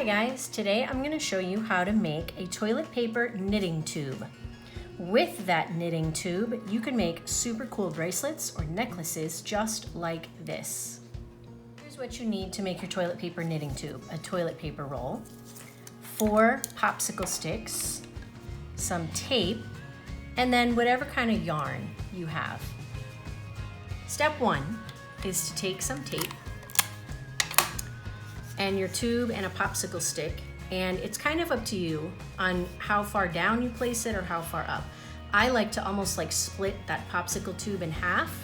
guys, today I'm going to show you how to make a toilet paper knitting tube. With that knitting tube, you can make super cool bracelets or necklaces just like this. Here's what you need to make your toilet paper knitting tube. A toilet paper roll, 4 popsicle sticks, some tape, and then whatever kind of yarn you have. Step 1 is to take some tape and your tube and a popsicle stick, and it's kind of up to you on how far down you place it or how far up. I like to almost like split that popsicle tube in half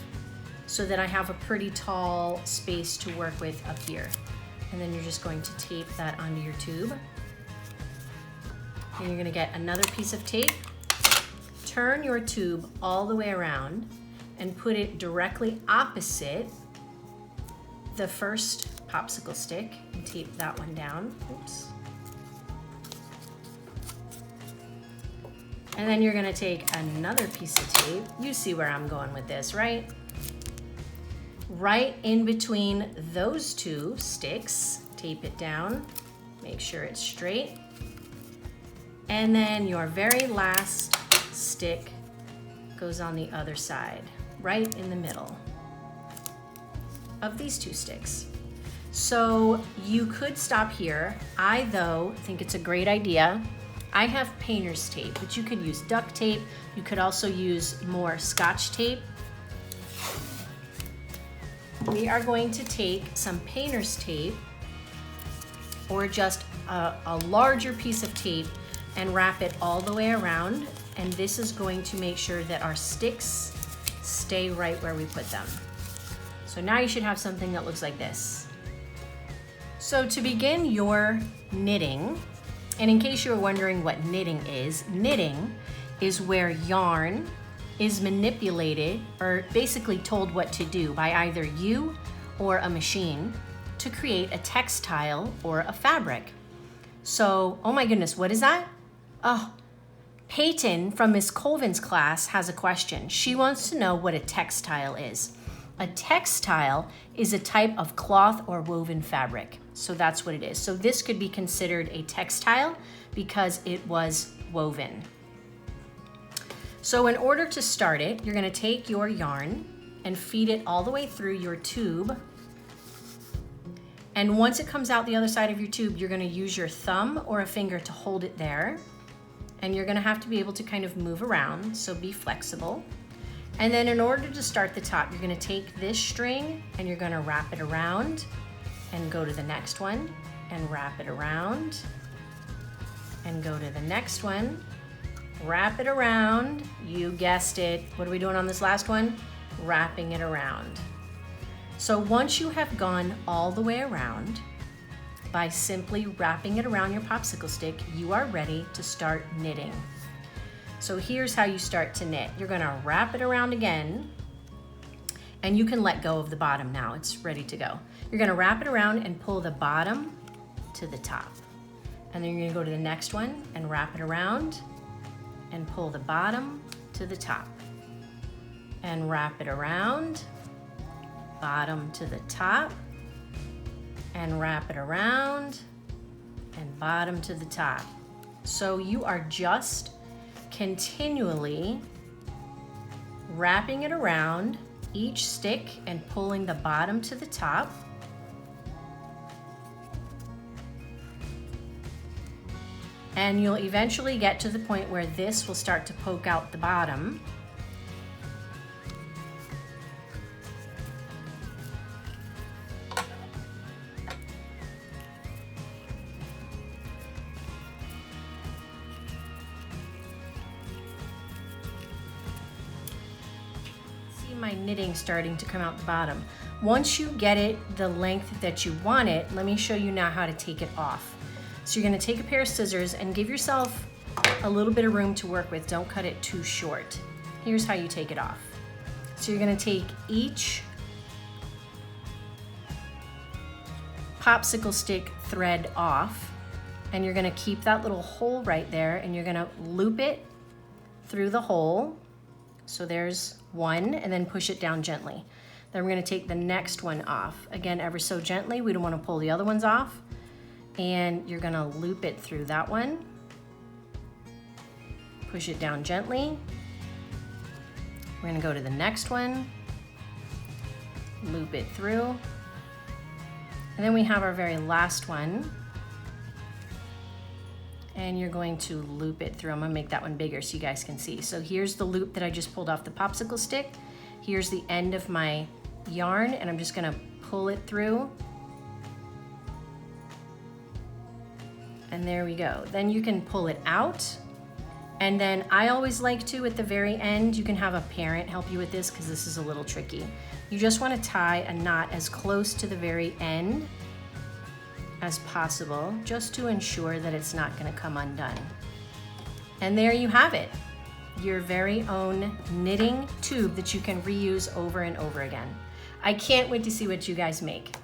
so that I have a pretty tall space to work with up here. And then you're just going to tape that onto your tube. And you're gonna get another piece of tape, turn your tube all the way around and put it directly opposite the first popsicle stick and tape that one down. Oops. And then you're gonna take another piece of tape. You see where I'm going with this, right? Right in between those 2 sticks, tape it down, make sure it's straight. And then your very last stick goes on the other side, right in the middle of these 2 sticks. So you could stop here. I, though, think it's a great idea. I have painter's tape, but you could use duct tape. You could also use more Scotch tape. We are going to take some painter's tape or just a larger piece of tape and wrap it all the way around. And this is going to make sure that our sticks stay right where we put them. So now you should have something that looks like this. So to begin your knitting, and in case you were wondering what knitting is where yarn is manipulated or basically told what to do by either you or a machine to create a textile or a fabric. So, oh my goodness, what is that? Oh, Peyton from Miss Colvin's class has a question. She wants to know what a textile is. A textile is a type of cloth or woven fabric. So that's what it is. So this could be considered a textile because it was woven. So in order to start it, you're gonna take your yarn and feed it all the way through your tube. And once it comes out the other side of your tube, you're gonna use your thumb or a finger to hold it there. And you're gonna have to be able to kind of move around, so be flexible. And then in order to start the top, you're gonna take this string and you're gonna wrap it around and go to the next one and wrap it around and go to the next one, wrap it around. You guessed it. What are we doing on this last one? Wrapping it around. So once you have gone all the way around, by simply wrapping it around your popsicle stick, you are ready to start knitting. So here's how you start to knit. You're gonna wrap it around again, and you can let go of the bottom now. It's ready to go. You're gonna wrap it around and pull the bottom to the top. And then you're gonna go to the next one and wrap it around and pull the bottom to the top. And wrap it around, bottom to the top, and wrap it around and bottom to the top. So you are just continually wrapping it around each stick and pulling the bottom to the top. And you'll eventually get to the point where this will start to poke out the bottom. My knitting starting to come out the bottom. Once you get it the length that you want it, let me show you now how to take it off. So you're going to take a pair of scissors and give yourself a little bit of room to work with. Don't cut it too short. Here's how you take it off. So you're going to take each popsicle stick thread off, and you're going to keep that little hole right there, and you're going to loop it through the hole. So there's one, and then push it down gently. Then we're gonna take the next one off. Again, ever so gently. We don't wanna pull the other ones off. and you're gonna loop it through that one. Push it down gently. We're gonna go to the next one, loop it through. And then we have our very last one. And you're going to loop it through. I'm gonna make that one bigger so you guys can see. So here's the loop that I just pulled off the popsicle stick. Here's the end of my yarn, and I'm just gonna pull it through. And there we go. Then you can pull it out. And then I always like to, at the very end, you can have a parent help you with this because this is a little tricky. You just wanna tie a knot as close to the very end as possible, just to ensure that it's not gonna come undone. And there you have it, your very own knitting tube that you can reuse over and over again. I can't wait to see what you guys make.